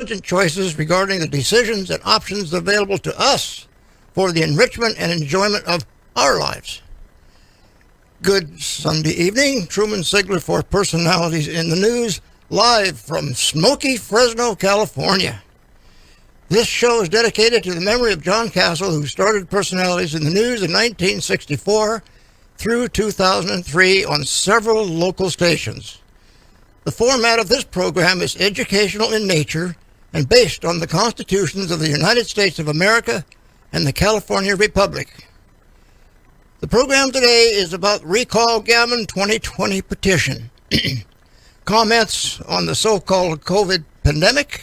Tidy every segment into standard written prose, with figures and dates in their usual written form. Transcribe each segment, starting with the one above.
choices regarding the decisions and options available to us for the enrichment and enjoyment of our lives. Good Sunday evening. Truman Sigler for Personalities in the News, live from smoky Fresno, California. This show is dedicated to the memory of John Castle, who started Personalities in the News in 1964 through 2003 on several local stations. The format of this program is educational in nature and based on the constitutions of the United States of America and the California Republic. The program today is about Recall Gavin 2020 petition, comments on the so-called COVID pandemic,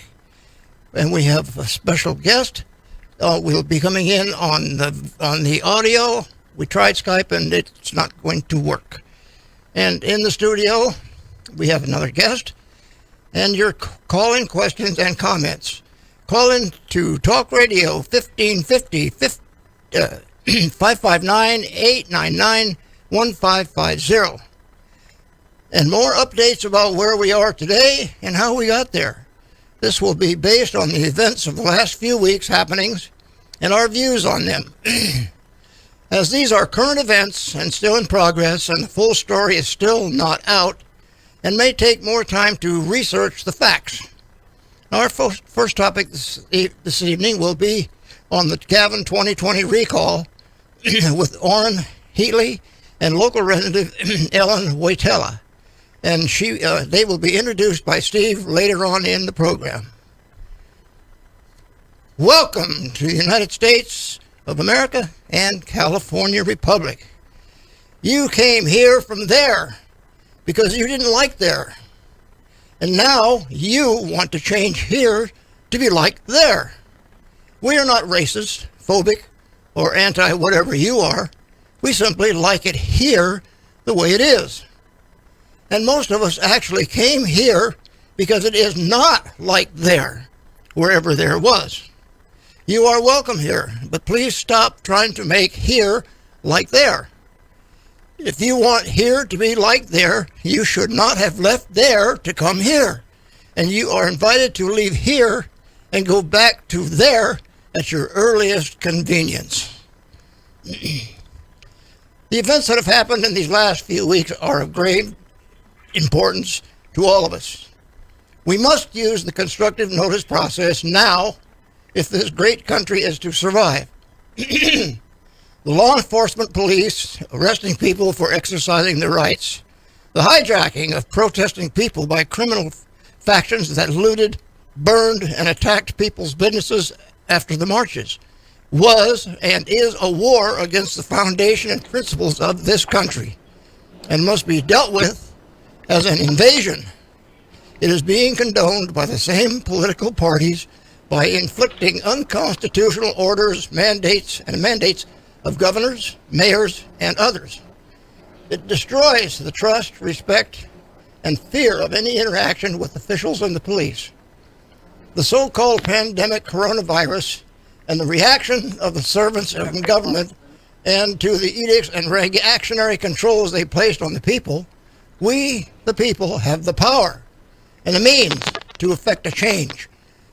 and we have a special guest. We'll be coming in on the audio. We tried Skype and it's not going to work. And in the studio, we have another guest, and your call-in questions and comments. Call in to Talk Radio 1550 559-899-1550. And more updates about where we are today and how we got there. This will be based on the events of the last few weeks' happenings and our views on them. As these are current events and still in progress, and the full story is still not out and may take more time to research the facts. Our first topic this evening will be on the Gavin 2020 recall with Orrin Heatley and local resident Ellen Waitella. And they will be introduced by Steve later on in the program. Welcome to the United States of America and California Republic. You came here from there because you didn't like there. And now you want to change here to be like there. We are not racist, phobic, or anti-whatever you are. We simply like it here the way it is. And most of us actually came here because it is not like there, wherever there was. You are welcome here, but please stop trying to make here like there. If you want here to be like there, you should not have left there to come here. And you are invited to leave here and go back to there at your earliest convenience. The events that have happened in these last few weeks are of grave importance to all of us. We must use the constructive notice process now if this great country is to survive. The law enforcement police arresting people for exercising their rights, the hijacking of protesting people by criminal factions that looted, burned, and attacked people's businesses after the marches, was and is a war against the foundation and principles of this country and must be dealt with as an invasion. It is being condoned by the same political parties by inflicting unconstitutional orders, mandates of governors, mayors, and others. It destroys the trust, respect, and fear of any interaction with officials and the police. The so-called pandemic coronavirus and the reaction of the servants of government and to the edicts and reactionary controls they placed on the people, we, the people, have the power and the means to effect a change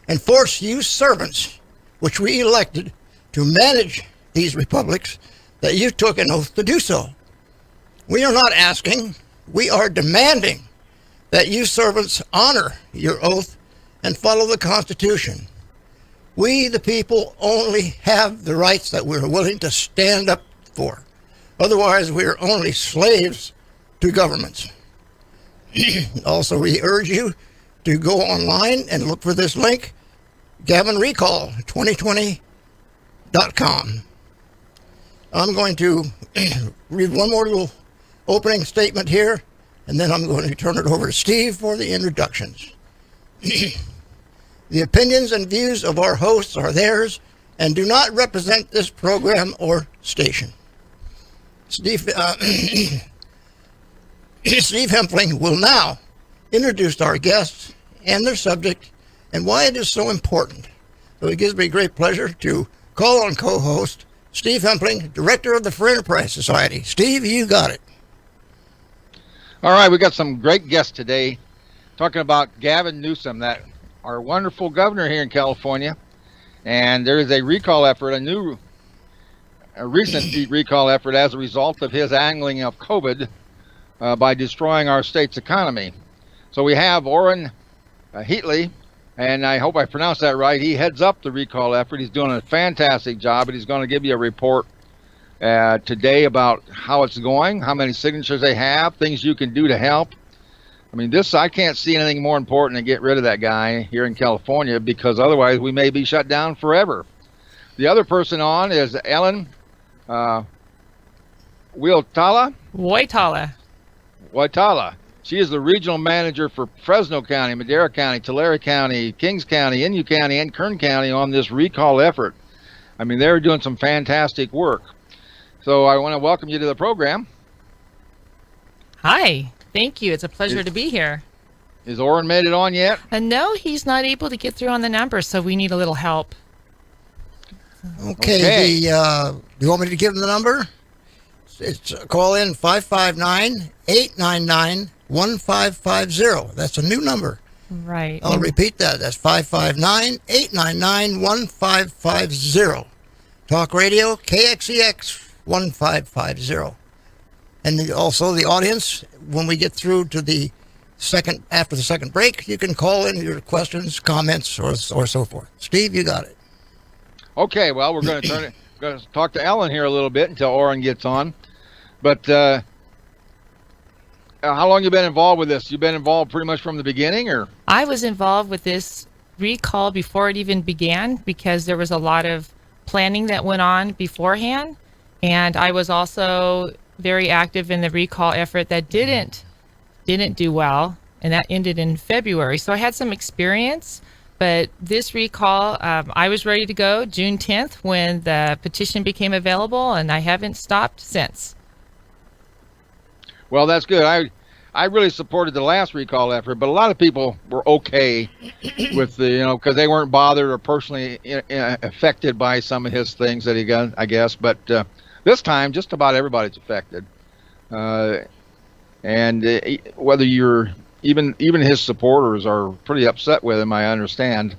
and force you servants, which we elected to manage these republics, that you took an oath to do so. We are not asking, we are demanding that you servants honor your oath and follow the Constitution. We, the people, only have the rights that we're willing to stand up for. Otherwise, we are only slaves to governments. Also, we urge you to go online and look for this link, GavinRecall2020.com. I'm going to read one more little opening statement here, and then I'm going to turn it over to Steve for the introductions. The opinions and views of our hosts are theirs and do not represent this program or station. Steve Hempling will now introduce our guests and their subject and why it is so important. So it gives me great pleasure to call on co-host Steve Hempling, Director of the Free Enterprise Society. Steve, you got it. All right, we got some great guests today talking about Gavin Newsom, that our wonderful governor here in California, and there is a recall effort, a recent recall effort as a result of his angling of COVID by destroying our state's economy. So we have Orrin Heatley, and I hope I pronounced that right. He heads up the recall effort. He's doing a fantastic job, and he's going to give you a report today about how it's going, how many signatures they have, things you can do to help. I mean, I can't see anything more important than get rid of that guy here in California, because otherwise we may be shut down forever. The other person on is Ellen Waitala. She is the regional manager for Fresno County, Madera County, Tulare County, Kings County, Inyo County, and Kern County on this recall effort. I mean, they're doing some fantastic work. So I want to welcome you to the program. Hi. Thank you. It's a pleasure to be here. Is Orrin made it on yet? No, he's not able to get through on the number, so we need a little help. Okay. Do you want me to give them the number? It's call in 559-899-1550. That's a new number. Right. I'll repeat that. That's 559-899-1550. Talk Radio, KXEX 1550. And also the audience, when we get through to the after the second break, you can call in your questions, comments, or so forth. Steve, you got it. Okay, well, we're going to talk to Ellen here a little bit until Orrin gets on. But how long you been involved with this? You've been involved pretty much from the beginning, or? I was involved with this recall before it even began, because there was a lot of planning that went on beforehand, and I was also very active in the recall effort that didn't do well, and that ended in February. So I had some experience, but this recall, I was ready to go June 10th when the petition became available, and I haven't stopped since. Well, that's good. I really supported the last recall effort, but a lot of people were okay with because they weren't bothered or personally affected by some of his things that he got, I guess. But this time, just about everybody's affected. And whether you're even his supporters are pretty upset with him, I understand,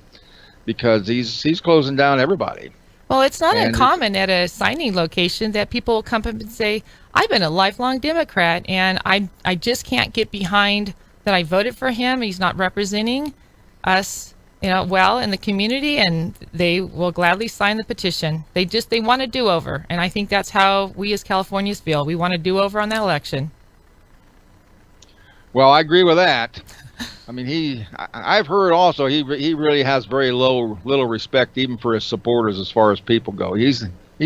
because he's closing down everybody. Well, it's not uncommon at a signing location that people will come up and say, I've been a lifelong Democrat, and I just can't get behind that I voted for him. He's not representing us, well in the community, and they will gladly sign the petition. They want a do-over, and I think that's how we as Californians feel. We want a do-over on that election. Well, I agree with that. I mean, I've heard also he really has very little respect even for his supporters as far as people go. He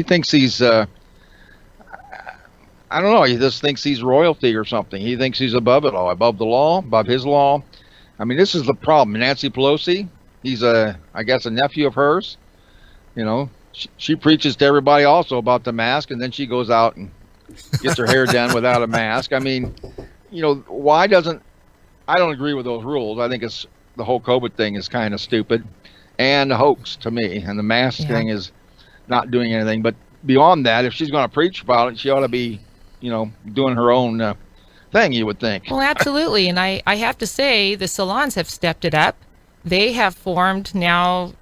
thinks he's I don't know. He just thinks he's royalty or something. He thinks he's above it all, above the law, above his law. I mean, this is the problem. Nancy Pelosi, he's I guess a nephew of hers. She preaches to everybody also about the mask, and then she goes out and gets her hair done without a mask. I mean, why doesn't? I don't agree with those rules. I think the whole COVID thing is kind of stupid and a hoax to me. And the mask thing is not doing anything. But beyond that, if she's going to preach about it, she ought to be, doing her own thing, you would think. Well, absolutely. And I have to say, the salons have stepped it up. They have formed now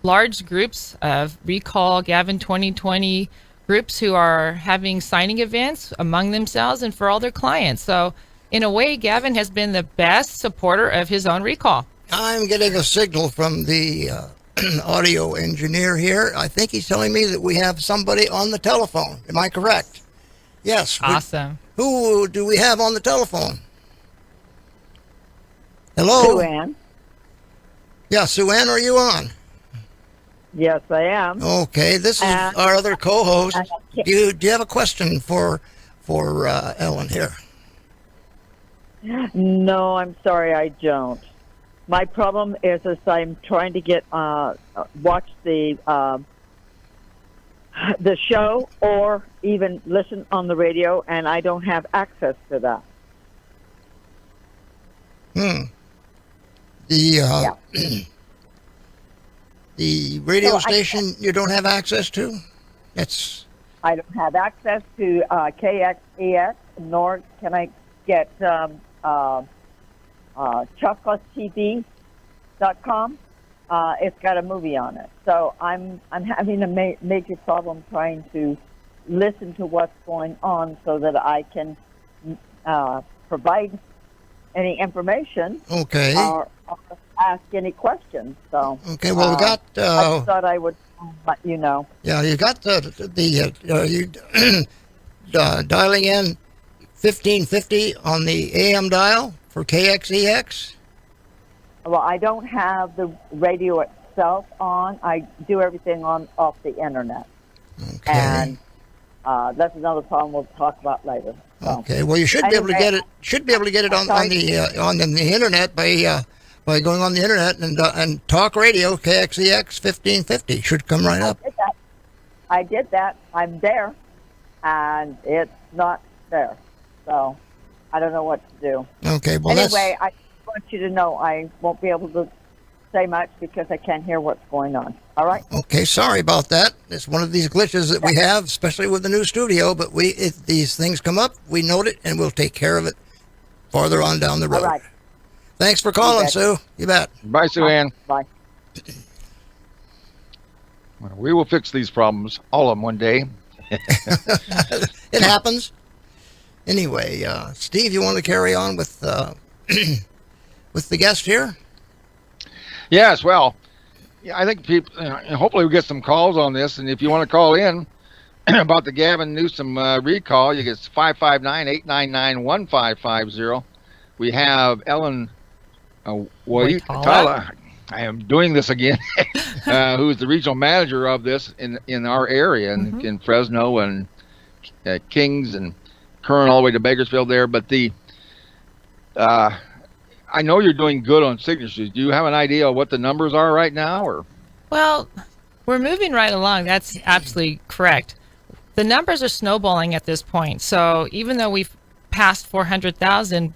large groups of Recall Gavin 2020 groups who are having signing events among themselves and for all their clients. So in a way, Gavin has been the best supporter of his own recall. I'm getting a signal from the audio engineer here. I think he's telling me that we have somebody on the telephone. Am I correct? Yes. Awesome. Who do we have on the telephone? Hello? Sue Ann. Yeah, Sue Ann, are you on? Yes, I am. Okay, this is our other co-host. Do you have a question for Ellen here? No, I'm sorry, I don't. My problem is I'm trying to get watch the show or even listen on the radio, and I don't have access to that. The radio station you don't have access to? I don't have access to KXEX, nor can I get Chocolate TV KXEX.com. It's got a movie on it. So I'm having a major problem trying to listen to what's going on so that I can provide any information Okay. or ask any questions. So Okay. Well, we got. I just thought I would let you know. Yeah, you got you dialing in 1550 on the AM dial for KXEX. Well, I don't have the radio itself on. I do everything off the internet, Okay. and that's another problem we'll talk about later. So. Okay. Well, you should be able to get it. Should be able to get it on the internet by going on the internet and talk radio KXEX 1550 should come right up. I did that. I'm there, and it's not there. So I don't know what to do. Okay. Well, Anyway, I want you to know I won't be able to say much because I can't hear what's going on. All right? Okay, sorry about that. It's one of these glitches that we have, especially with the new studio. But if these things come up, we note it and we'll take care of it farther on down the road. All right. Thanks for calling, Sue. You bet. Bye, Sue Ann. Bye. Well, we will fix these problems, all of them, one day. It happens. Anyway, Steve, you want to carry on with with the guest here? Yes, well, I think people. Hopefully, we get some calls on this. And if you want to call in about the Gavin Newsom recall, you get 559-899-1550. We have Ellen Waitala. I am doing this again. Who is the regional manager of this in our area in Fresno and Kings and Kern all the way to Bakersfield there. But I know you're doing good on signatures. Do you have an idea of what the numbers are right now, or? Well, we're moving right along. That's absolutely correct. The numbers are snowballing at this point. So even though we've passed 400,000,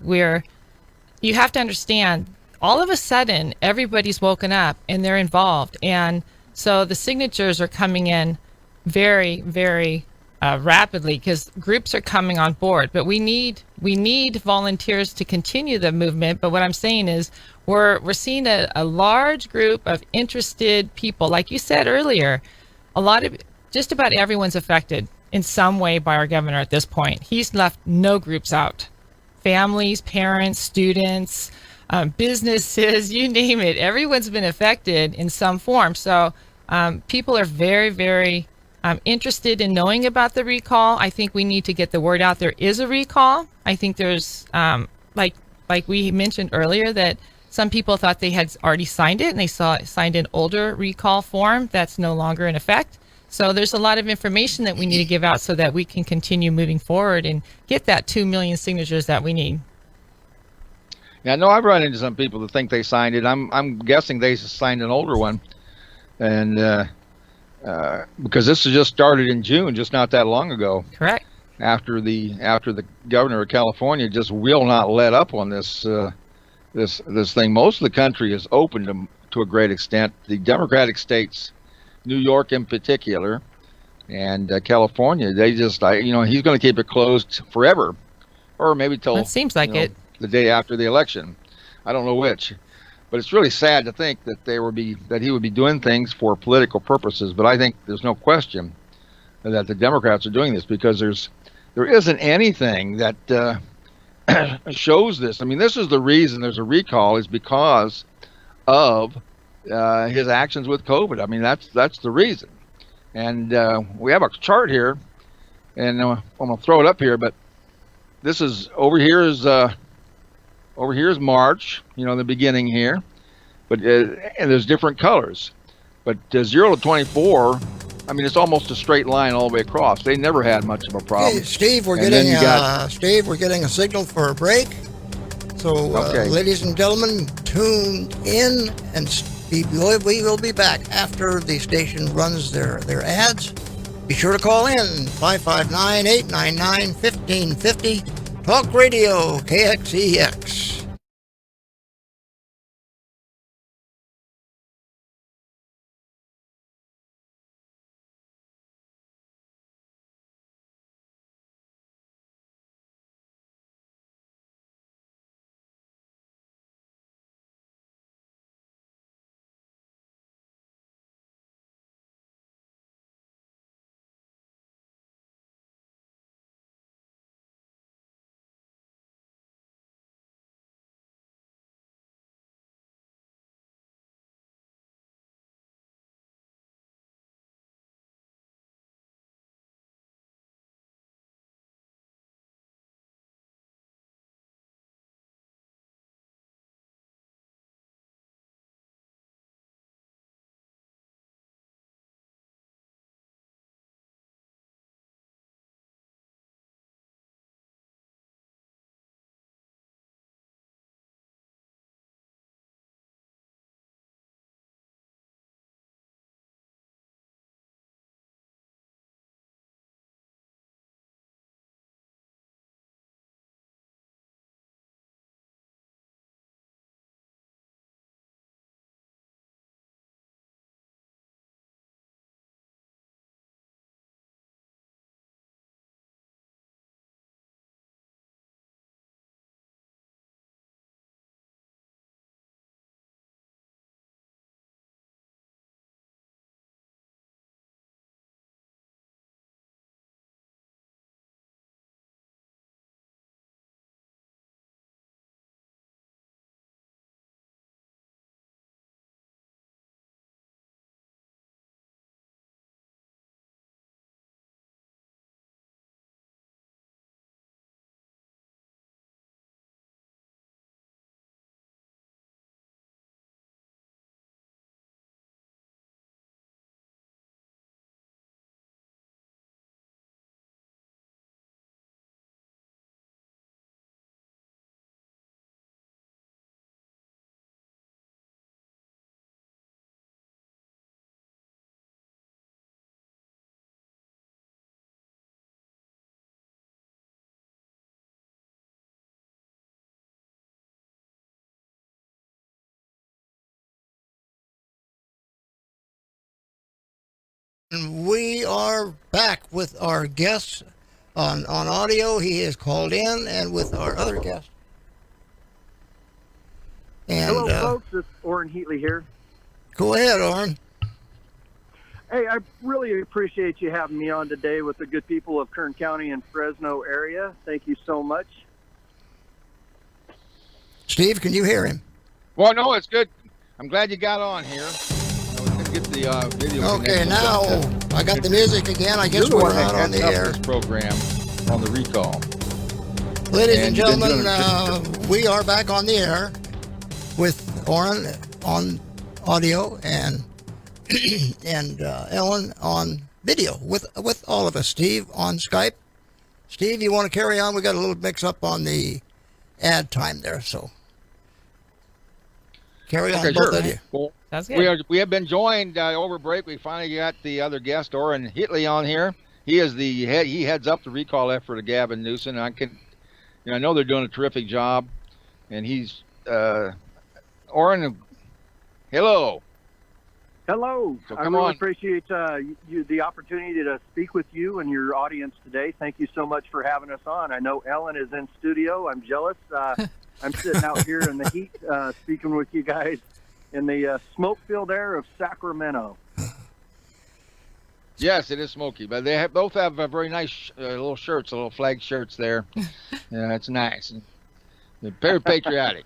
you have to understand, all of a sudden, everybody's woken up and they're involved. And so the signatures are coming in very, very rapidly because groups are coming on board. But we need volunteers to continue the movement. But what I'm saying is we're seeing a large group of interested people. Like you said earlier, just about everyone's affected in some way by our governor at this point. He's left no groups out. Families, parents, students, businesses, you name it. Everyone's been affected in some form. So people are very, very interested in knowing about the recall. I think we need to get the word out. There is a recall. I think there's, like we mentioned earlier, that some people thought they had already signed it and they signed an older recall form that's no longer in effect. So there's a lot of information that we need to give out so that we can continue moving forward and get that 2 million signatures that we need. Yeah, no, I've run into some people that think they signed it. I'm guessing they signed an older one, and because this has just started in June, just not that long ago. Correct. After the governor of California just will not let up on this this thing. Most of the country is open to a great extent. The Democratic states, New York in particular, and California, they just he's going to keep it closed forever, or maybe till it seems like it. The day after the election. I don't know which, but it's really sad to think that he would be doing things for political purposes. But I think there's no question that the Democrats are doing this because there isn't anything that shows this. I mean, this is the reason there's a recall, is because of his actions with COVID. I mean, that's the reason. And we have a chart here, and I'm going to throw it up here. But this is over here is March, the beginning here, but and there's different colors. But 0 to 24, I mean, it's almost a straight line all the way across. They never had much of a problem. Hey, Steve, we're getting a signal for a break. So, ladies and gentlemen, tune in, and we will be back after the station runs their ads. Be sure to call in 559-899-1550. Talk Radio KXEX. We are back with our guest on audio. He has called in, and with our other guest. And, Hello, folks. It's Orrin Heatley here. Go ahead, Orrin. Hey, I really appreciate you having me on today with the good people of Kern County and Fresno area. Thank you so much. Steve, can you hear him? Well, no, it's good. I'm glad you got on here. Get the video. Okay, now I got the music again. I guess we're not on the air. This program on the recall. Ladies and gentlemen, we are back on the air with Orrin on audio and Ellen on video with all of us. Steve on Skype. Steve, you want to carry on? We got a little mix up on the ad time there, so carry on, both of you. Well, That's good. we have been joined over break. We finally got the other guest, Orrin Heatley, on here. He is the head. He heads up the recall effort of Gavin Newsom. I know they're doing a terrific job, and he's Orrin. Hello. Hello. So I come really on. appreciate the opportunity to speak with you and your audience today. Thank you so much for having us on. I know Ellen is in studio. I'm jealous. I'm sitting out here in the heat speaking with you guys in the smoke-filled air of Sacramento. Yes, it is smoky, but they both have very nice little shirts, little flag shirts there. Yeah, it's nice. They're very patriotic.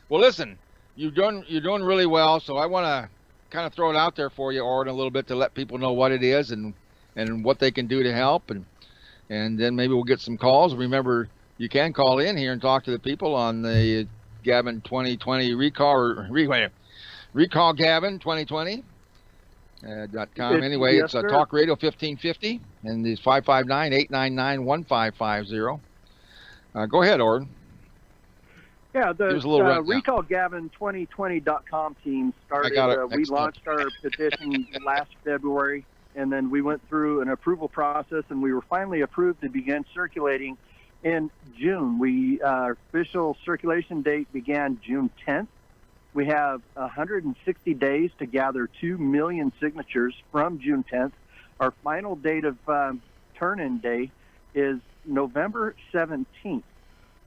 Well, listen, you're doing really well, so I want to kind of throw it out there for you, Orrin, a little bit to let people know what it is and what they can do to help, and then maybe we'll get some calls. Remember, you can call in here and talk to the people on the Gavin 2020 recall recall Gavin 2020. .com. Anyway, yes, it's sir. Talk Radio 1550, and it's 559-899-1550. Go ahead, Orrin. Yeah, the Give us a little rundown. RecallGavin2020.com team started. I got it. We Excellent. launched our petition last February, and then we went through an approval process, and we were finally approved to begin circulating in June. Our official circulation date began June 10th. We have 160 days to gather 2 million signatures from June 10th. Our final date of turn-in day is November 17th.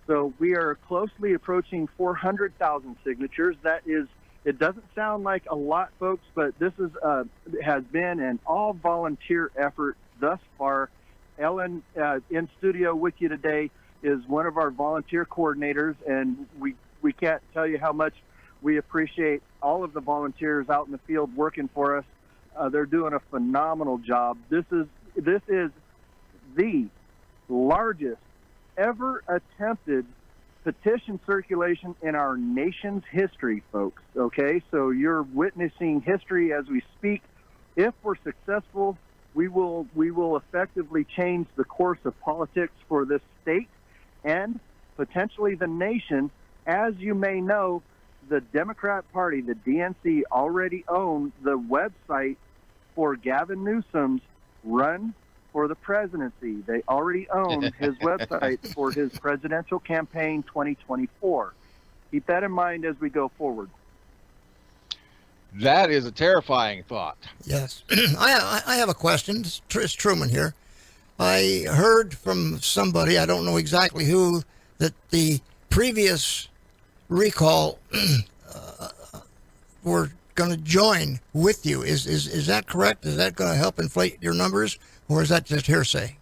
So we are closely approaching 400,000 signatures. That is, it doesn't sound like a lot, folks, but this has been an all-volunteer effort thus far. Ellen, in studio with you today, is one of our volunteer coordinators, and we can't tell you how much we appreciate all of the volunteers out in the field working for us. They're doing a phenomenal job. This is the largest ever attempted petition circulation in our nation's history, folks. Okay, so you're witnessing history as we speak. If we're successful, we will effectively change the course of politics for this state and potentially the nation. As you may know, the Democrat Party, the DNC, already own the website for Gavin Newsom's run for the presidency. They already own his website for his presidential campaign 2024. Keep that in mind as we go forward. That is a terrifying thought. Yes. I have a question. It's Truman here. I heard from somebody, I don't know exactly who, that the previous recall were going to join with you. Is that correct? Is that going to help inflate your numbers, or is that just hearsay?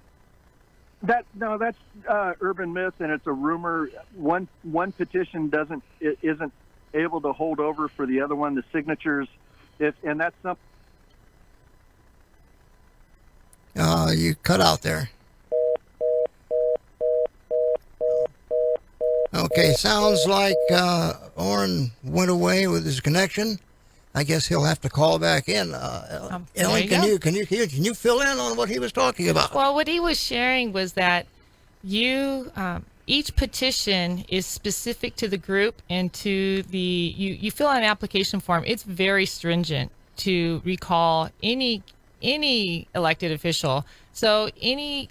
That's urban myth, and it's a rumor. One petition isn't able to hold over for the other one. The signatures, and that's something. You cut out there. Okay, sounds like Orrin went away with his connection. I guess he'll have to call back in. Ellen, can you fill in on what he was talking about? Well, what he was sharing was that each petition is specific to the group and to the you fill out an application form. It's very stringent to recall any elected official. So any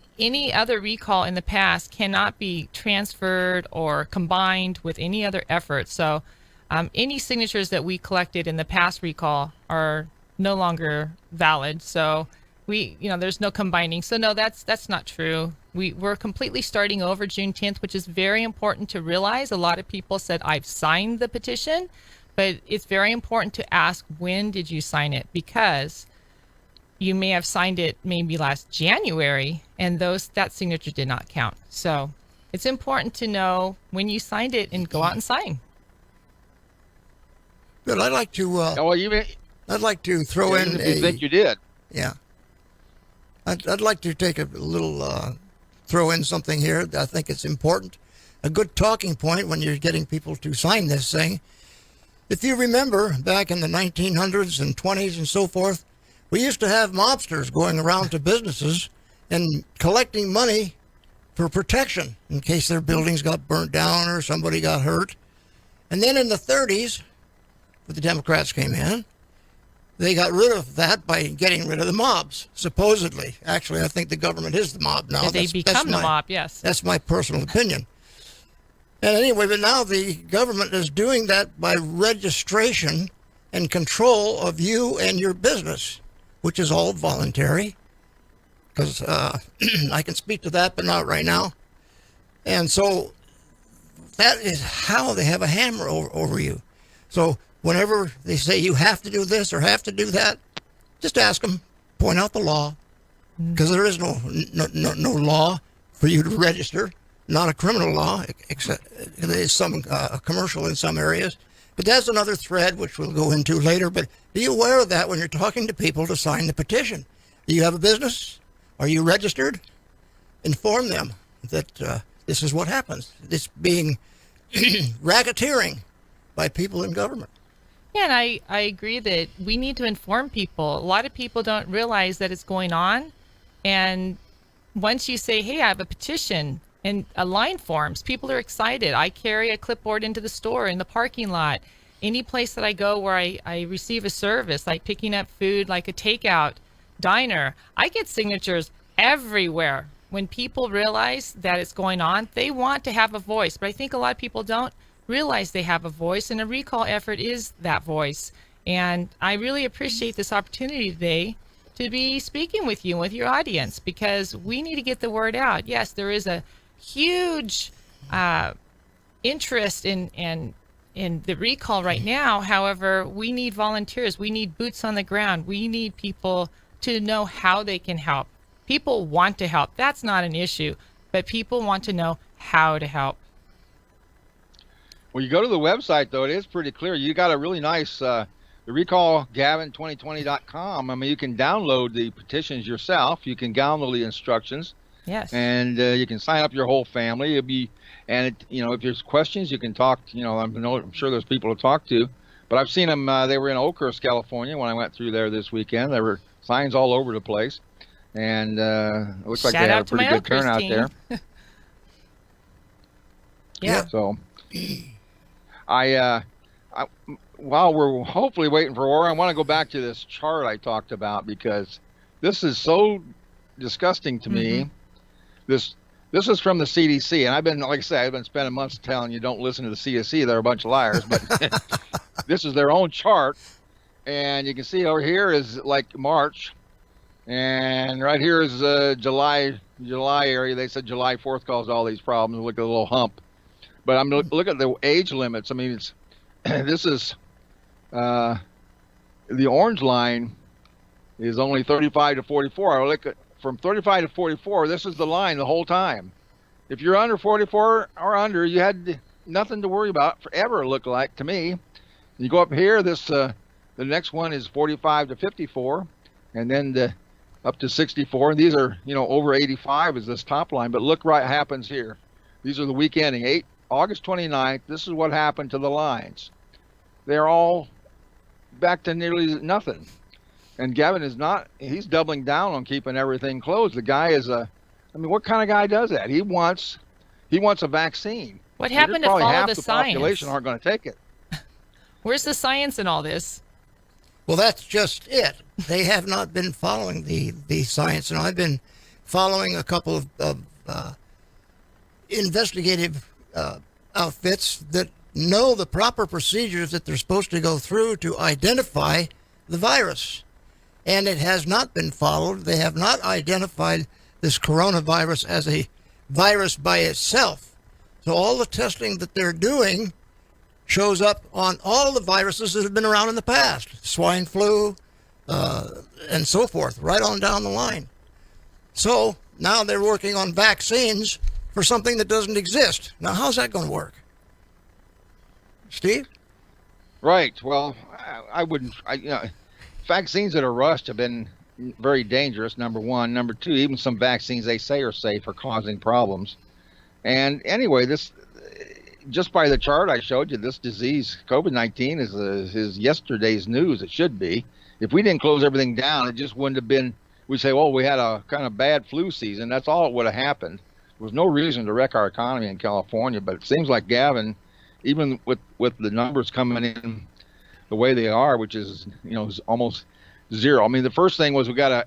other recall in the past cannot be transferred or combined with any other effort. So any signatures that we collected in the past recall are no longer valid. So there's no combining. So no, that's not true. We're completely starting over June 10th, which is very important to realize. A lot of people said, I've signed the petition, but it's very important to ask, when did you sign it? Because you may have signed it maybe last January, and that signature did not count. So it's important to know when you signed it and go out and sign. Good. I'd like to. I'd like to throw in. If you think you did. Yeah. I'd like to take a little throw in something here. I think it's important. A good talking point when you're getting people to sign this thing. If you remember, back in the 1900s and 20s and so forth, we used to have mobsters going around to businesses and collecting money for protection in case their buildings got burnt down or somebody got hurt. And then in the 30s, when the Democrats came in, they got rid of that by getting rid of the mobs, supposedly. Actually, I think the government is the mob now. They become the mob, yes. That's my personal opinion. And anyway, but now the government is doing that by registration and control of you and your business, which is all voluntary. Because I can speak to that, but not right now. And so that is how they have a hammer over you. So whenever they say you have to do this or have to do that, just ask them, point out the law, because there is no law for you to register, not a criminal law, except there's some commercial in some areas. But that's another thread which we'll go into later. But be aware of that when you're talking to people to sign the petition. Do you have a business? Are you registered? Inform them that this is what happens. This being racketeering by people in government. Yeah, and I agree that we need to inform people. A lot of people don't realize that it's going on. And once you say, hey, I have a petition, and a line forms, people are excited. I carry a clipboard into the store, in the parking lot, any place that I go where I receive a service, like picking up food, like a takeout diner. I get signatures everywhere. When people realize that it's going on, they want to have a voice. But I think a lot of people don't realize they have a voice, and a recall effort is that voice. And I really appreciate this opportunity today to be speaking with you and with your audience, because we need to get the word out. Yes, there is a huge interest in the recall right now. However, we need volunteers. We need boots on the ground. We need people to know how they can help. People want to help. That's not an issue, but people want to know how to help. Well, you go to the website, though, it is pretty clear. You got a really nice, the recallgavin2020.com. I mean, you can download the petitions yourself. You can download the instructions. Yes. And you can sign up your whole family. If there's questions, you can talk. I'm sure there's people to talk to. But I've seen them. They were in Oakhurst, California, when I went through there this weekend. There were signs all over the place, and it looks like they had a pretty good turnout there. Yeah. So, while we're hopefully waiting for Aura, I want to go back to this chart I talked about, because this is so disgusting to me. This is from the CDC, and I've been spending months telling you don't listen to the CDC. They're a bunch of liars, but this is their own chart, and you can see over here is like March, and right here is July area. They said July 4th caused all these problems. Look at the little hump, but I'm look at the age limits. I mean, it's this is the orange line is only 35 to 44. I look at from 35 to 44, this is the line the whole time. If you're under 44 or under, you had nothing to worry about forever, it looked like to me. You go up here, the next one is 45 to 54, and then up to 64. And these are, over 85 is this top line. But look what happens here. These are the week ending, August 29th. This is what happened to the lines. They're all back to nearly nothing. And Gavin he's doubling down on keeping everything closed. The guy is what kind of guy does that? He wants a vaccine. What happened to follow half the the science? Population aren't going to take it. Where's the science in all this? Well, that's just it. They have not been following the science, and I've been following a couple of investigative outfits that know the proper procedures that they're supposed to go through to identify the virus. and it has not been followed. They have not identified this coronavirus as a virus by itself. So all the testing that they're doing shows up on all the viruses that have been around in the past, swine flu, and so forth, right on down the line. So now they're working on vaccines for something that doesn't exist. Now, how's that going to work? Steve? Right. Well, I wouldn't. Vaccines that are rushed have been very dangerous. Number one. Number two, even some vaccines they say are safe are causing problems. And anyway, this just by the chart I showed you, this disease, COVID-19, is yesterday's news. It should be. If we didn't close everything down, it just wouldn't have been. We'd say, well, we had a kind of bad flu season. That's all it would have happened. There was no reason to wreck our economy in California. But it seems like Gavin, even with the numbers coming in the way they are, which is is almost zero. I mean, the first thing was we got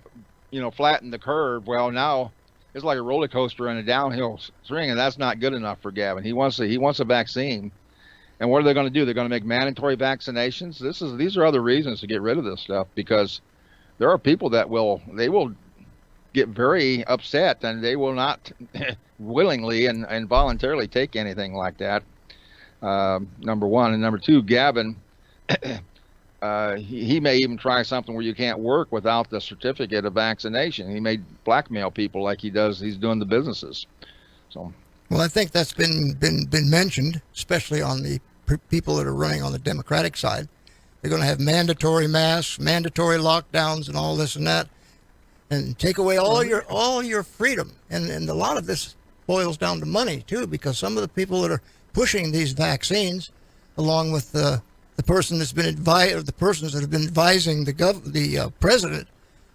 to flatten the curve. Well, now it's like a roller coaster in a downhill swing, and that's not good enough for Gavin. He wants a vaccine. And what are they going to do? They're going to make mandatory vaccinations. These are other reasons to get rid of this stuff, because there are people that will get very upset, and they will not willingly and voluntarily take anything like that. Number one. And number two, Gavin, he may even try something where you can't work without the certificate of vaccination. He may blackmail people like he does. He's doing the businesses. So, well, I think that's been mentioned, especially on the people that are running on the Democratic side. They're going to have mandatory masks, mandatory lockdowns, and all this and that, and take away all your freedom. And a lot of this boils down to money too, because some of the people that are pushing these vaccines, along with the person that's been the persons that have been advising the president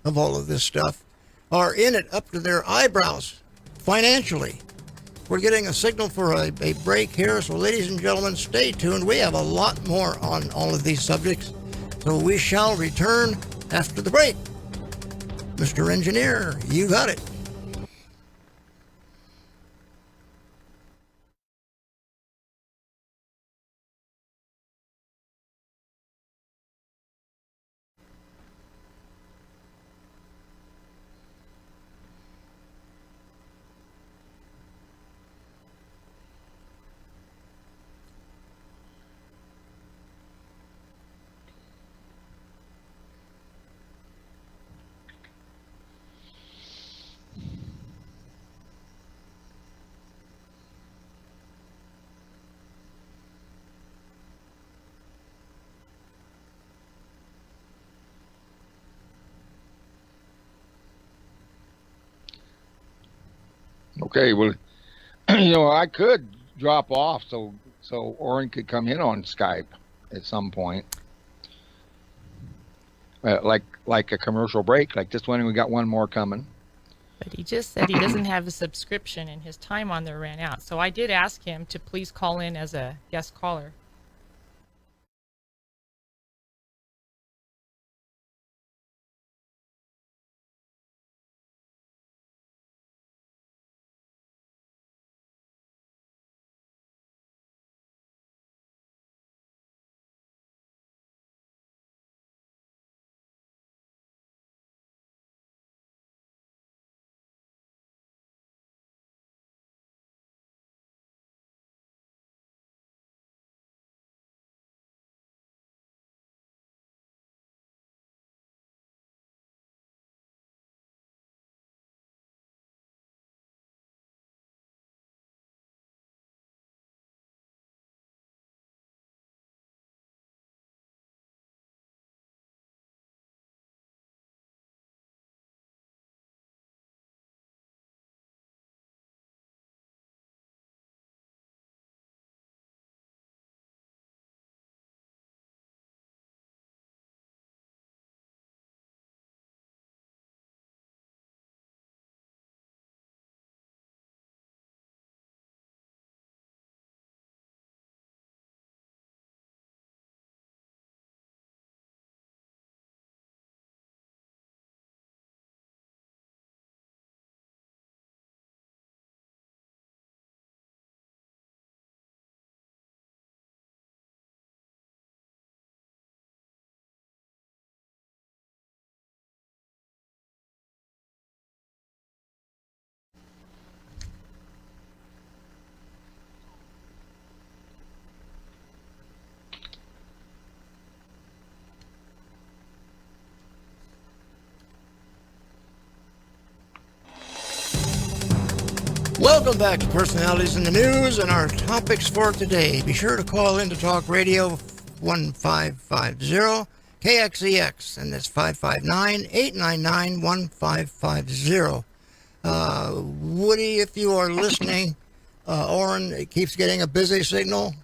of all of this stuff, are in it up to their eyebrows financially. We're getting a signal for a break here, so ladies and gentlemen, stay tuned. We have a lot more on all of these subjects, so we shall return after the break. Mr. Engineer, you got it. okay, well, I could drop off so Oren could come in on Skype at some point, like a commercial break, like this one. We got one more coming. But he just said he doesn't have a subscription and his time on there ran out. So I did ask him to please call in as a guest caller. Welcome back to Personalities in the News and our topics for today. Be sure to call in to Talk Radio 1550 KXEX, and that's 559-899-1550. Woody, if you are listening, Orrin keeps getting a busy signal.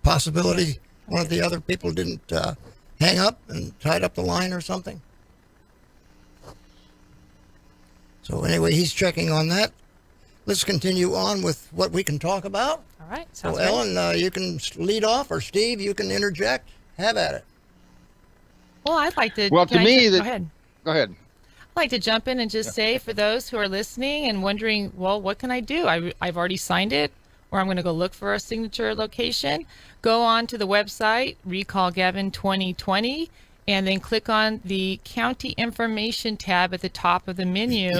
Possibility one of the other people didn't hang up and tied up the line or something. So anyway, he's checking on that. Let's continue on with what we can talk about. All right. So, Sounds good. Ellen, you can lead off, or Steve, you can interject. Have at it. Well, I'd like to. Well, to can I me, ju- that- go ahead. Go ahead. I'd like to jump in and just say, for those who are listening and wondering, well, what can I do? I've already signed it, or I'm going to go look for a signature location. Go on to the website, Recall Gavin 2020, and then click on the County Information tab at the top of the menu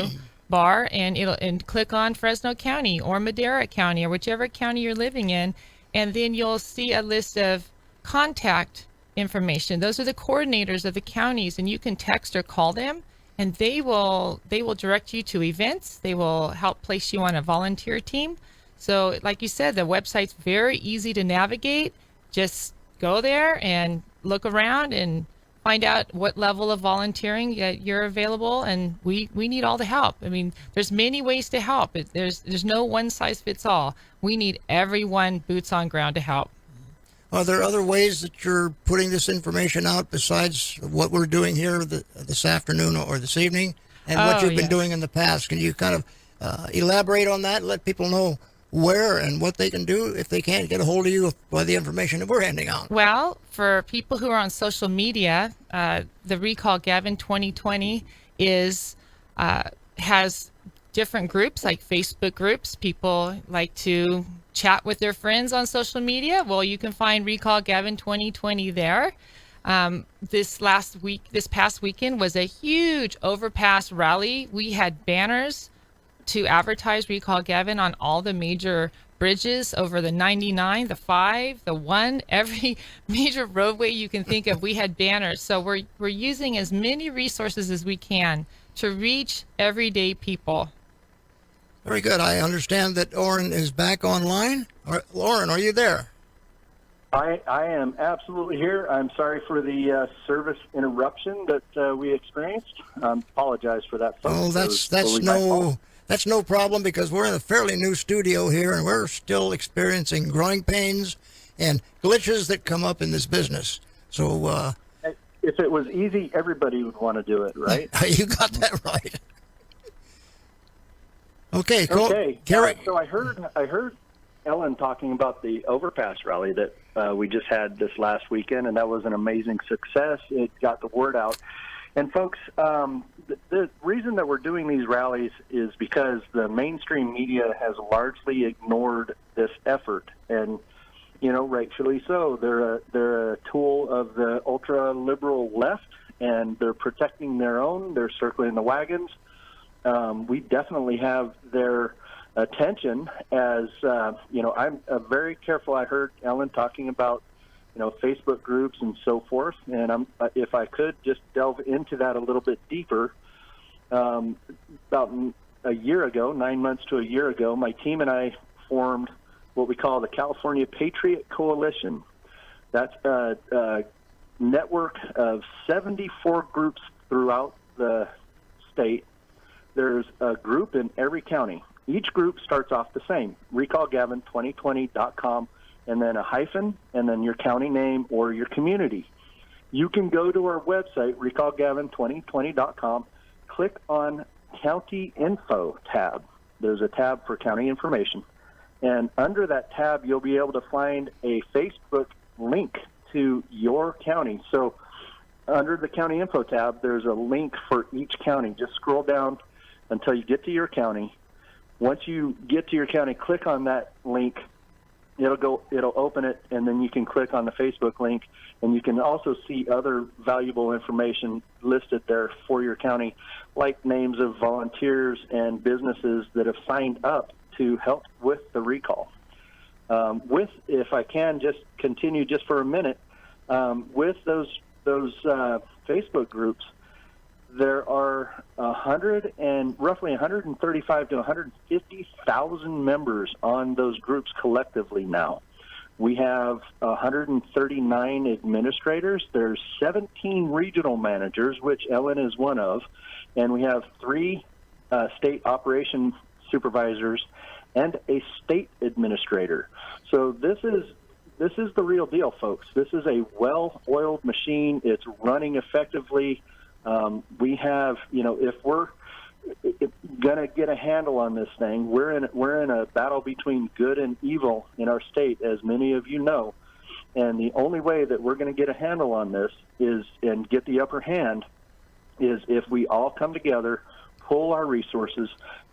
bar, and click on Fresno County or Madera County or whichever county you're living in, and then you'll see a list of contact information. Those are the coordinators of the counties, and you can text or call them, and they will direct you to events. They will help place you on a volunteer team. So like you said, the website's very easy to navigate. Just go there and look around and find out what level of volunteering you're available, and we need all the help. I mean, there's many ways to help. There's no one size fits all. We need everyone boots on ground to help. Are there other ways that you're putting this information out besides what we're doing here this afternoon or this evening, and what you've been yes. doing in the past? Can you kind of elaborate on that and let people know where and what they can do if they can't get a hold of you by the information that we're handing out? Well, for people who are on social media, the Recall Gavin 2020 has different groups, like Facebook groups. People like to chat with their friends on social media. Well, you can find Recall Gavin 2020 there. This past weekend was a huge overpass rally. We had banners to advertise Recall Gavin on all the major bridges over the 99, the 5, the 1, every major roadway you can think of. We had banners. So we're using as many resources as we can to reach everyday people. Very good. I understand that Orrin is back online. Orrin, are you there? I am absolutely here. I'm sorry for the service interruption that we experienced. Apologize for that, folks. Oh, that's no problem, because we're in a fairly new studio here, and we're still experiencing growing pains and glitches that come up in this business. So, If it was easy, everybody would want to do it, right? You got that right. Okay, cool. Okay. Carrie. So I heard Ellen talking about the overpass rally that we just had this last weekend, and that was an amazing success. It got the word out. And folks, the reason that we're doing these rallies is because the mainstream media has largely ignored this effort, and rightfully so. They're a tool of the ultra liberal left, and they're protecting their own. They're circling the wagons. We definitely have their attention. As I'm very careful. I heard Ellen talking about Facebook groups and so forth, and if I could just delve into that a little bit deeper. About a year ago, 9 months to a year ago, my team and I formed what we call the California Patriot Coalition. That's a network of 74 groups throughout the state. There's a group in every county. Each group starts off the same, recallgavin2020.com, and then a hyphen, and then your county name or your community. You can go to our website, recallgavin2020.com, click on County Info tab. There's a tab for county information. And under that tab, you'll be able to find a Facebook link to your county. So under the County Info tab, there's a link for each county. Just scroll down until you get to your county. Once you get to your county, click on that link. It'll open it, and then you can click on the Facebook link, and you can also see other valuable information listed there for your county, like names of volunteers and businesses that have signed up to help with the recall. If I can just continue just for a minute, with those Facebook groups, there are roughly 135 to 150,000 members on those groups collectively now. We have 139 administrators. There's 17 regional managers, which Ellen is one of, and we have 3 state operation supervisors and a state administrator. So this is the real deal, folks. This is a well-oiled machine. It's running effectively. We have, if we're gonna get a handle on this thing, we're in a battle between good and evil in our state, as many of you know. And the only way that we're going to get a handle on this and get the upper hand is if we all come together, pull our resources,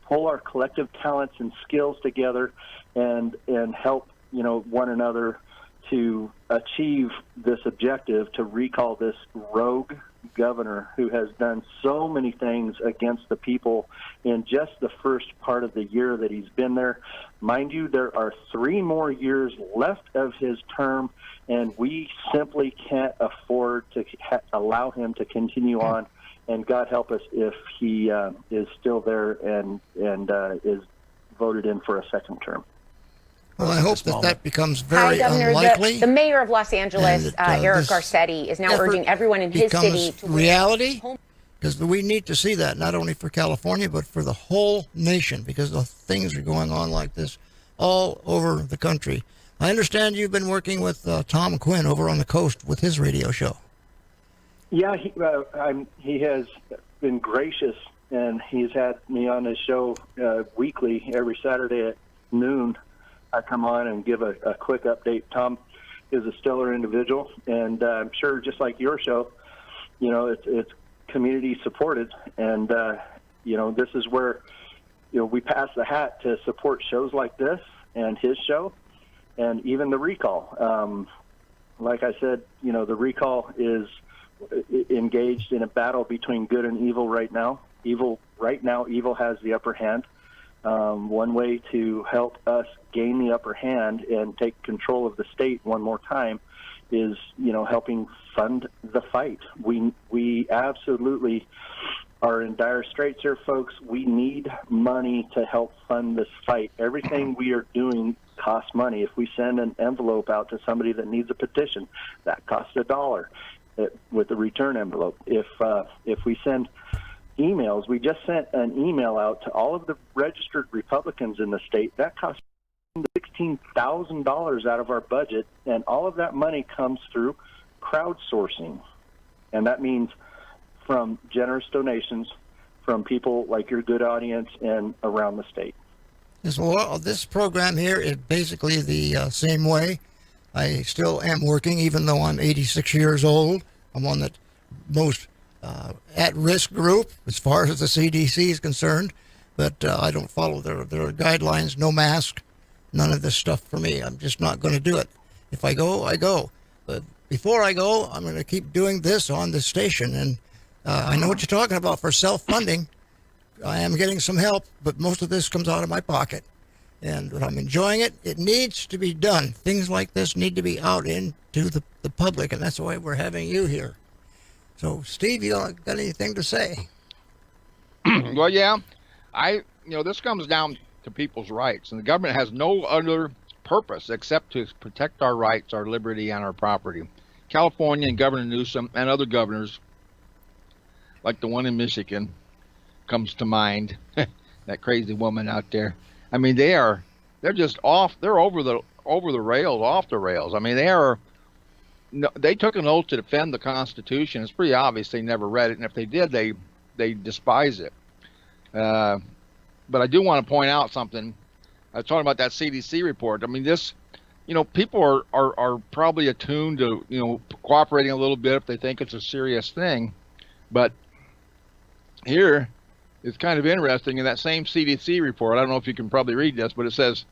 pull our collective talents and skills together, and help one another to achieve this objective, to recall this rogue governor who has done so many things against the people in just the first part of the year that he's been there. Mind you, there are 3 more years left of his term, and we simply can't afford to allow him to continue on. And God help us if he is still there and is voted in for a second term. Well, I hope that becomes very Hi, Governor. unlikely. The mayor of Los Angeles, and Eric Garcetti, is now urging everyone in his city to reality, because we need to see that not only for California but for the whole nation, because the things are going on like this all over the country. I understand you've been working with Tom Quinn over on the coast with his radio show. Yeah, he has been gracious, and he's had me on his show weekly every Saturday at noon. I come on and give a quick update. Tom is a stellar individual, and I'm sure just like your show, it's community supported, and this is where we pass the hat to support shows like this and his show, and even the recall. Like I said, the recall is engaged in a battle between good and evil right now. Evil has the upper hand. One way to help us gain the upper hand and take control of the state one more time is, helping fund the fight. We absolutely are in dire straits here, folks. We need money to help fund this fight. Everything we are doing costs money. If we send an envelope out to somebody that needs a petition, that costs $1 with the return envelope. If we send emails, we just sent an email out to all of the registered Republicans in the state. That cost $16,000 out of our budget, and all of that money comes through crowdsourcing. And that means from generous donations from people like your good audience and around the state. Well, this program here is basically the same way. I still am working, even though I'm 86 years old. I'm on the most at-risk group as far as the CDC is concerned, but I don't follow their guidelines. No mask, none of this stuff for me. I'm just not going to do it. If I go, I go. But before I go, I'm going to keep doing this on this station. And I know what you're talking about for self-funding. I am getting some help, but most of this comes out of my pocket. And I'm enjoying it. It needs to be done. Things like this need to be out into the public, and that's why we're having you here. So, Steve, you got anything to say? Well, yeah. This comes down to people's rights, and the government has no other purpose except to protect our rights, our liberty, and our property. California and Governor Newsom and other governors, like the one in Michigan, comes to mind. That crazy woman out there. I mean, they're just off. They're over the rails, off the rails. I mean, they took an oath to defend the Constitution. It's pretty obvious they never read it, and if they did, they despise it. But I do want to point out something. I was talking about that CDC report. I mean, people are probably attuned to cooperating a little bit if they think it's a serious thing, but here it's kind of interesting. In that same CDC report, I don't know if you can probably read this, but it says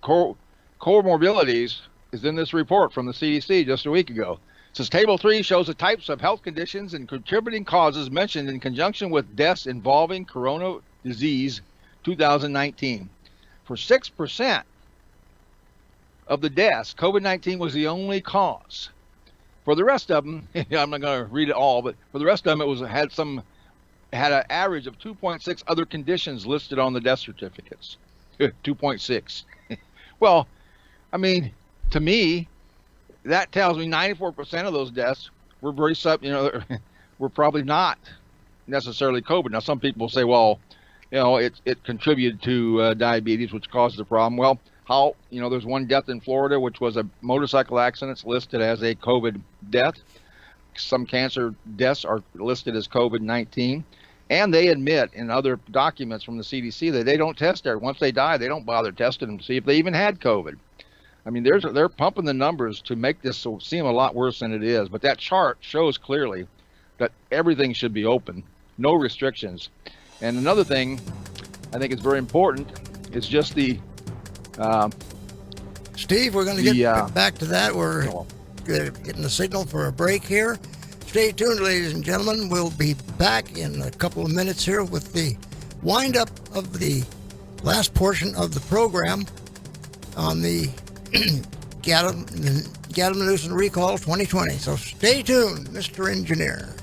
comorbidities is in this report from the CDC just a week ago. It says Table 3 shows the types of health conditions and contributing causes mentioned in conjunction with deaths involving corona disease 2019. For 6% of the deaths, COVID-19 was the only cause. For the rest of them, I'm not going to read it all, but for the rest of them, it had some had an average of 2.6 other conditions listed on the death certificates. 2.6. Well, I mean, to me, that tells me 94% of those deaths were were probably not necessarily COVID. Now, some people say, well, it contributed to diabetes, which caused the problem. Well, there's one death in Florida, which was a motorcycle accident. It's listed as a COVID death. Some cancer deaths are listed as COVID-19. And they admit in other documents from the CDC that they don't test there. Once they die, they don't bother testing them to see if they even had COVID. I mean, they're pumping the numbers to make this seem a lot worse than it is. But that chart shows clearly that everything should be open, no restrictions. And another thing I think is very important is just the... Steve, we're going to get back to that. We're getting the signal for a break here. Stay tuned, ladies and gentlemen. We'll be back in a couple of minutes here with the wind-up of the last portion of the program on the Gaddam-Manooson Recall 2020. So stay tuned, Mr. Engineer.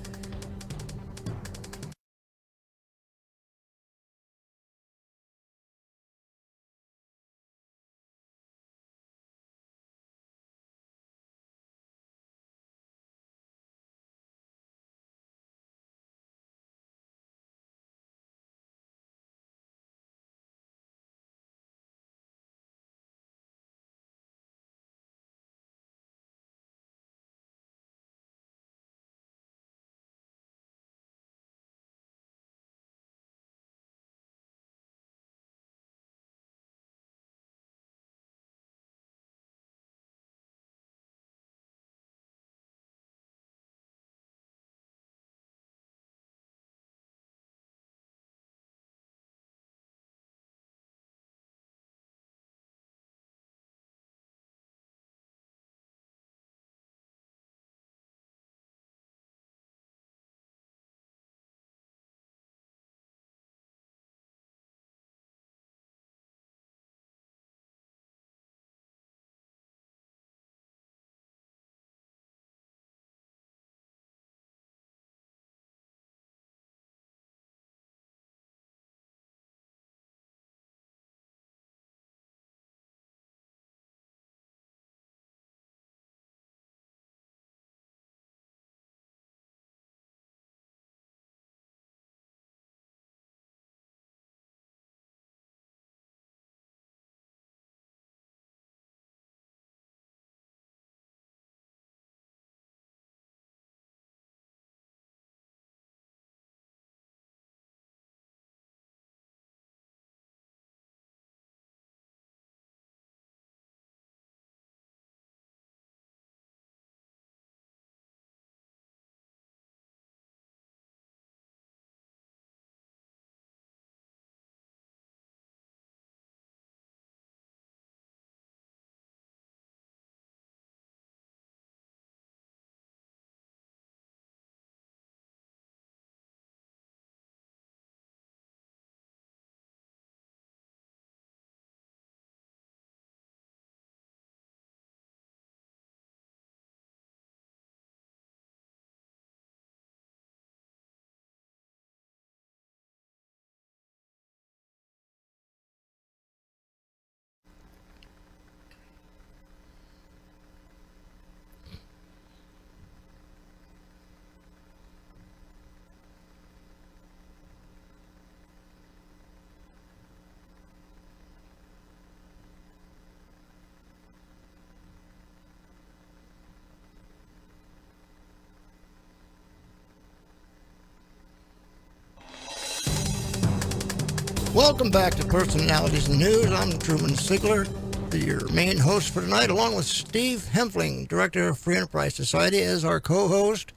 Welcome back to Personalities in the News. I'm Truman Sigler, your main host for tonight, along with Steve Hempfling, Director of Free Enterprise Society, as our co-host,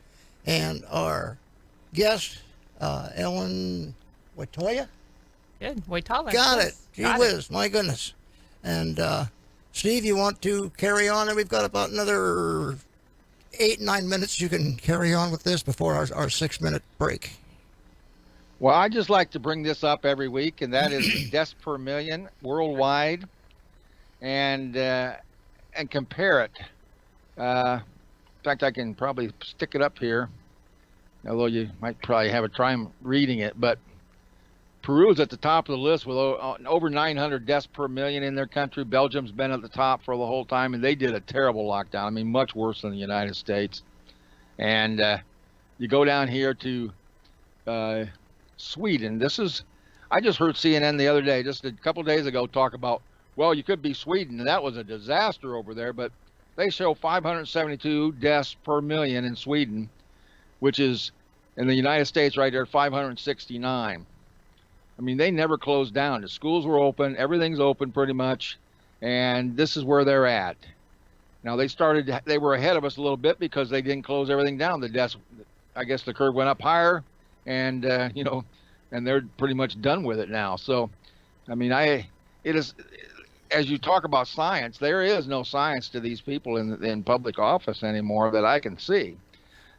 and our guest, Ellen Watoya. Good. Waitala. Got Yes. it. Gee whiz, my goodness. And Steve, you want to carry on? And we've got about another 8-9 minutes you can carry on with this before our 6-minute break. Well, I just like to bring this up every week, and that is the deaths per million worldwide, and compare it. In fact, I can probably stick it up here. although you might probably have a time reading it. But Peru is at the top of the list with over 900 deaths per million in their country. Belgium's been at the top for the whole time, and they did a terrible lockdown. I mean, much worse than the United States. And you go down here to Sweden. I just heard CNN the other day, just a couple days ago, talk about, well, you could be Sweden, and that was a disaster over there, but they show 572 deaths per million in Sweden, which is in the United States right there, 569. I mean, they never closed down. The schools were open, everything's open pretty much, and this is where they're at. Now they were ahead of us a little bit because they didn't close everything down. The deaths, I guess the curve went up higher, and and they're pretty much done with it now. So, I mean, it is, as you talk about science, there is no science to these people in public office anymore that I can see.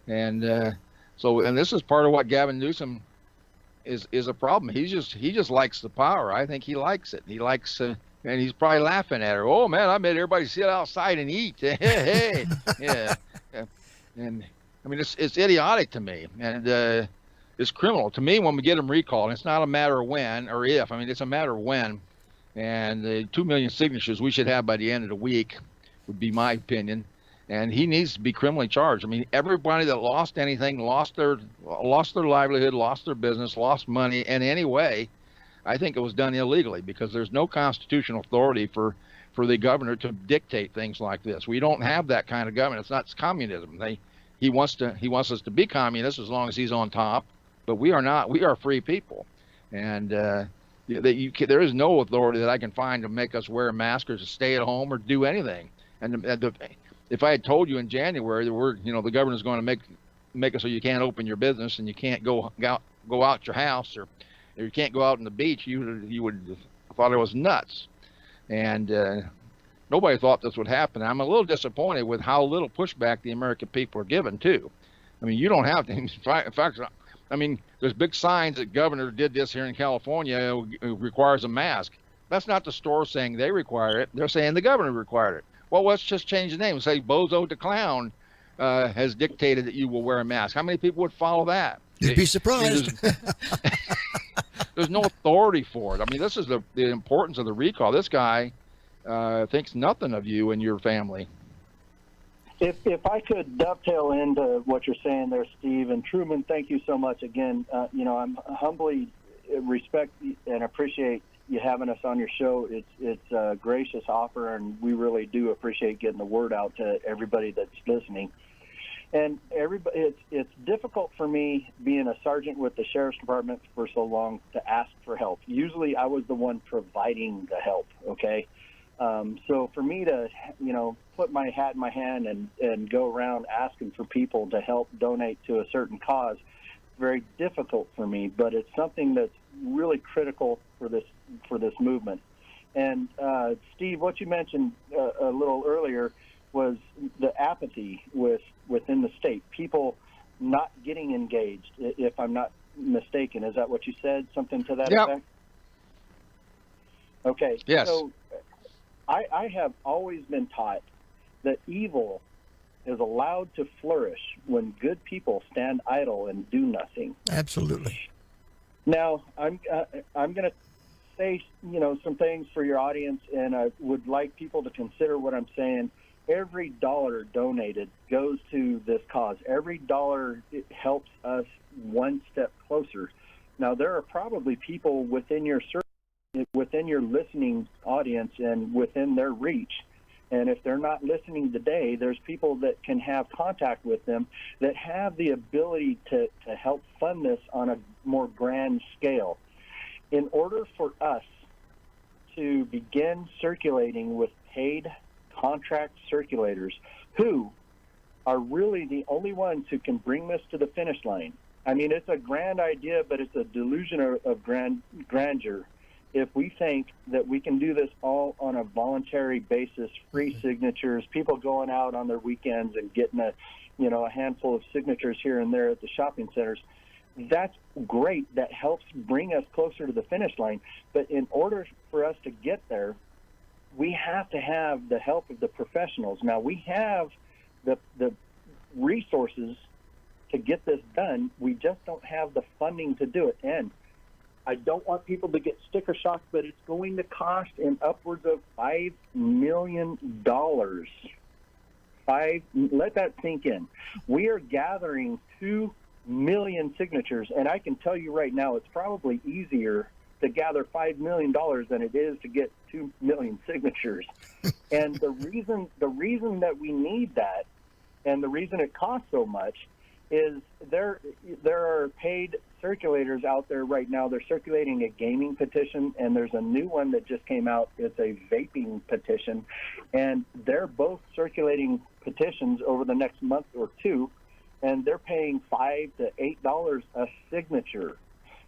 And this is part of what Gavin Newsom is a problem. He just likes the power. I think he likes it. He likes, and he's probably laughing at her. Oh man, I made everybody sit outside and eat. Hey, yeah. And I mean, it's idiotic to me, and it's criminal to me when we get them recalled. It's not a matter of when or if. I mean, it's a matter of when. And the 2 million signatures we should have by the end of the week would be my opinion. And he needs to be criminally charged. I mean, everybody that lost anything, lost their livelihood, lost their business, lost money in any way, I think it was done illegally, because there's no constitutional authority for the governor to dictate things like this. We don't have that kind of government. It's communism. He wants us to be communists as long as he's on top, but we are not. We are free people, and there is no authority that I can find to make us wear a mask or to stay at home or do anything. If I had told you in January that the governor's going to make it so you can't open your business and you can't go out your house or you can't go out on the beach, you would have thought I was nuts. And nobody thought this would happen. I'm a little disappointed with how little pushback the American people are given too. I mean, you don't have to. In fact, I mean, there's big signs that governor did this here in California. It requires a mask. That's not the store saying they require it. They're saying the governor required it. Well, let's just change the name and say Bozo the Clown has dictated that you will wear a mask. How many people would follow that? You'd be surprised. There's no authority for it. I mean, this is the importance of the recall. This guy thinks nothing of you and your family. If I could dovetail into what you're saying there, Steve, and Truman, thank you so much again. I'm humbly respect and appreciate you having us on your show. It's a gracious offer, and we really do appreciate getting the word out to everybody that's listening. And everybody, it's difficult for me, being a sergeant with the sheriff's department for so long, to ask for help. Usually, I was the one providing the help. Okay, so for me to put my hat in my hand and go around asking for people to help donate to a certain cause, very difficult for me. But it's something that's really critical for this movement. And Steve, what you mentioned a little earlier was the apathy within the state, people not getting engaged, if I'm not mistaken. Is that what you said? Something to that effect? Okay. Yes. So I have always been taught that evil is allowed to flourish when good people stand idle and do nothing. Absolutely. Now, I'm going to say, some things for your audience, and I would like people to consider what I'm saying. Every dollar donated goes to this cause. Every dollar, it helps us one step closer. Now, there are probably people within your listening audience and within their reach. And if they're not listening today, there's people that can have contact with them that have the ability to help fund this on a more grand scale. In order for us to begin circulating with paid contract circulators, who are really the only ones who can bring this to the finish line. I mean, it's a grand idea, but it's a delusion of grandeur. If we think that we can do this all on a voluntary basis, free signatures, people going out on their weekends and getting a handful of signatures here and there at the shopping centers, that's great. That helps bring us closer to the finish line. But in order for us to get there, we have to have the help of the professionals. Now, we have the resources to get this done. We just don't have the funding to do it. And I don't want people to get sticker shock, but it's going to cost in upwards of $5 million. Let that sink in. We are gathering 2 million signatures, and I can tell you right now, it's probably easier to gather $5 million than it is to get 2 million signatures. And the reason that we need that, and the reason it costs so much, is there are paid circulators out there right now. They're circulating a gaming petition, and there's a new one that just came out. It's a vaping petition, and they're both circulating petitions over the next month or two, and they're paying $5 to $8 a signature.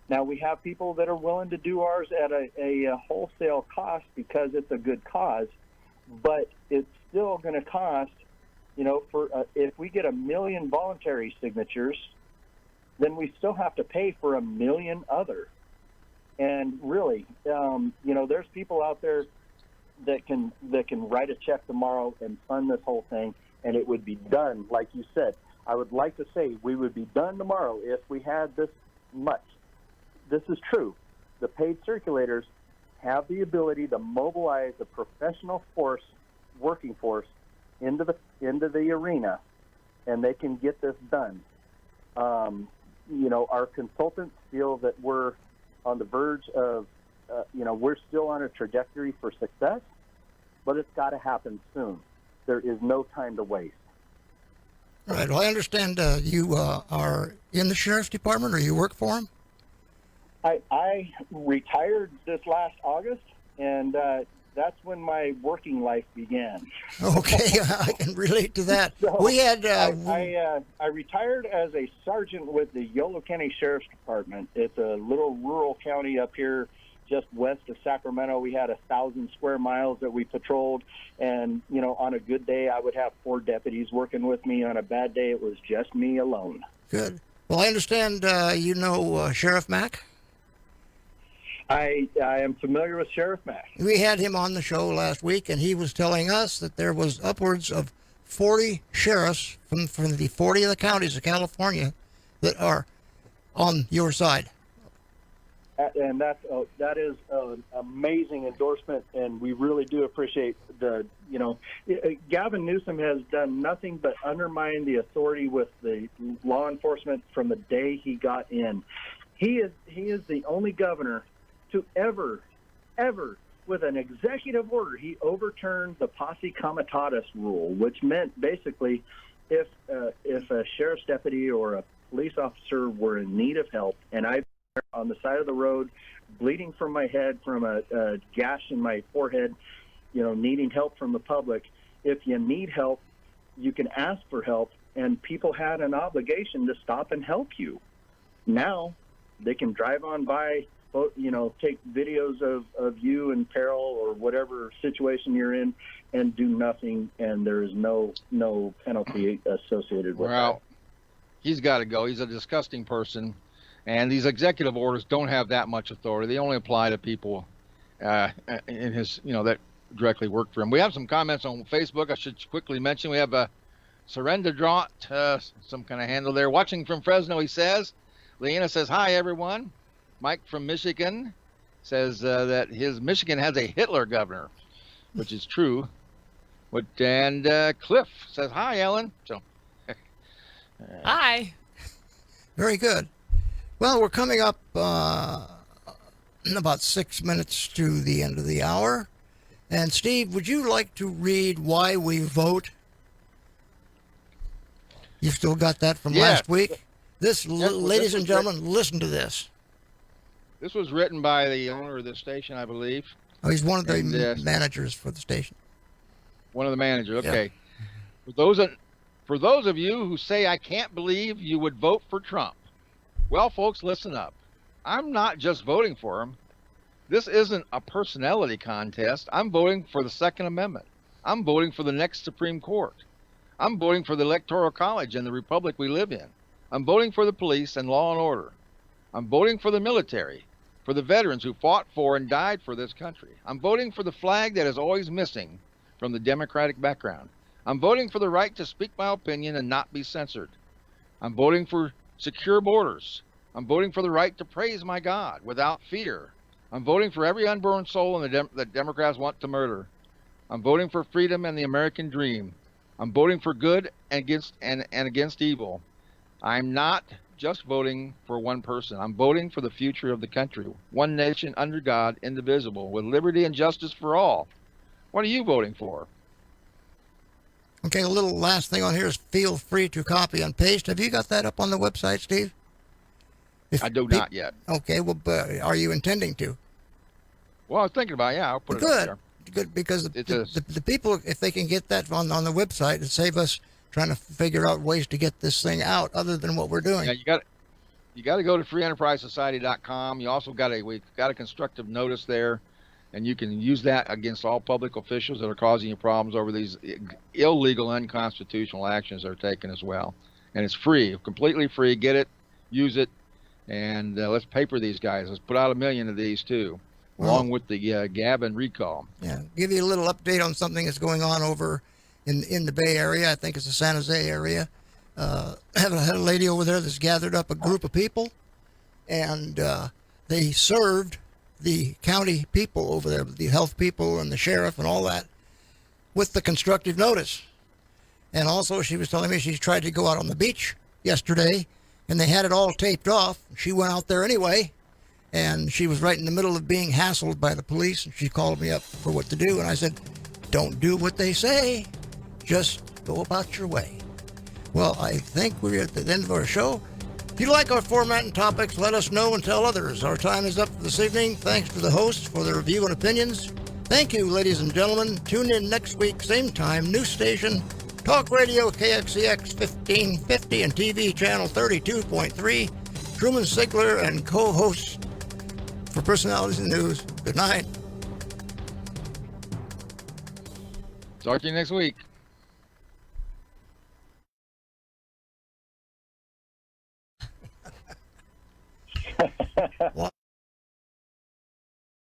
Now, we have people that are willing to do ours at a wholesale cost because it's a good cause, but it's still going to cost, if we get 1 million voluntary signatures, then we still have to pay for 1 million other. And really, there's people out there that can write a check tomorrow and fund this whole thing, and it would be done, like you said. I would like to say we would be done tomorrow if we had this much. This is true. The paid circulators have the ability to mobilize a professional working force into the arena, and they can get this done. Our consultants feel that we're on the verge of, we're still on a trajectory for success, but it's got to happen soon. There is no time to waste. All right. Well, I understand you are in the sheriff's department, or you work for him? I retired this last August, and that's when my working life began. Okay, I can relate to that. So we had. I retired as a sergeant with the Yolo County Sheriff's Department. It's a little rural county up here, just west of Sacramento. We had 1,000 square miles that we patrolled, and on a good day, I would have 4 deputies working with me. On a bad day, it was just me alone. Good. Well, I understand Sheriff Mack. I am familiar with Sheriff Mack. We had him on the show last week, and he was telling us that there was upwards of 40 sheriffs from the 40 of the counties of California that are on your side. And that is an amazing endorsement, and we really do appreciate Gavin Newsom has done nothing but undermine the authority with the law enforcement from the day he got in. He is the only governor to ever, with an executive order, he overturned the posse comitatus rule, which meant basically if a sheriff's deputy or a police officer were in need of help, and I'm on the side of the road, bleeding from my head from a gash in my forehead, needing help from the public, if you need help, you can ask for help, and people had an obligation to stop and help you. Now they can drive on by, take videos of you in peril or whatever situation you're in and do nothing, and there is no penalty associated with that. Well, he's got to go. He's a disgusting person, and these executive orders don't have that much authority. They only apply to people in his, that directly work for him. We have some comments on Facebook. I should quickly mention we have a Surrender Draught, some kind of handle there. Watching from Fresno, he says. Leanna says, hi, everyone. Mike from Michigan says that his Michigan has a Hitler governor, which is true. And Cliff says, hi, Ellen. So, Hi. Very good. Well, we're coming up in about 6 minutes to the end of the hour. And Steve, would you like to read Why We Vote? You still got that from last week? Ladies and gentlemen, listen to this. This was written by the owner of the station, I believe. Oh, he's one of the managers for the station. One of the managers, okay. Yeah. For those of you who say, I can't believe you would vote for Trump. Well, folks, listen up. I'm not just voting for him. This isn't a personality contest. I'm voting for the Second Amendment. I'm voting for the next Supreme Court. I'm voting for the Electoral College and the republic we live in. I'm voting for the police and law and order. I'm voting for the military, for the veterans who fought for and died for this country. I'm voting for the flag that is always missing from the Democratic background. I'm voting for the right to speak my opinion and not be censored. I'm voting for secure borders. I'm voting for the right to praise my God without fear. I'm voting for every unborn soul that Democrats want to murder. I'm voting for freedom and the American dream. I'm voting for good and against evil. I'm not just voting for one person. I'm voting for the future of the country. One nation under God, indivisible, with liberty and justice for all. What are you voting for? Okay, a little last thing on here is feel free to copy and paste. Have you got that up on the website, Steve? I do not yet. Okay, well, are you intending to? Well, I was thinking about it. Yeah, I'll put it up there. Good, because the people, if they can get that on the website, it'd save us trying to figure out ways to get this thing out other than what we're doing. Yeah, you got to go to freeenterprisesociety.com. You also we've got a constructive notice there, and you can use that against all public officials that are causing you problems over these illegal, unconstitutional actions that are taken as well. And it's free, completely free. Get it, use it, and let's paper these guys. Let's put out 1 million of these too, along with the Gavin recall. Yeah, give you a little update on something that's going on over in the Bay Area. I think it's the San Jose area. Had a lady over there that's gathered up a group of people, and they served the county people over there, the health people and the sheriff and all that, with the constructive notice. And also, she was telling me she tried to go out on the beach yesterday, and they had it all taped off. She went out there anyway, and she was right in the middle of being hassled by the police, and she called me up for what to do, and I said, don't do what they say, just go about your way. Well, I think we're at the end of our show. If you like our format and topics, let us know and tell others. Our time is up for this evening. Thanks to the hosts for their review and opinions. Thank you, ladies and gentlemen. Tune in next week, same time, new station, Talk Radio KXCX 1550 and TV channel 32.3. Truman Sigler and co-hosts for Personalities in the News. Good night. Talk to you next week.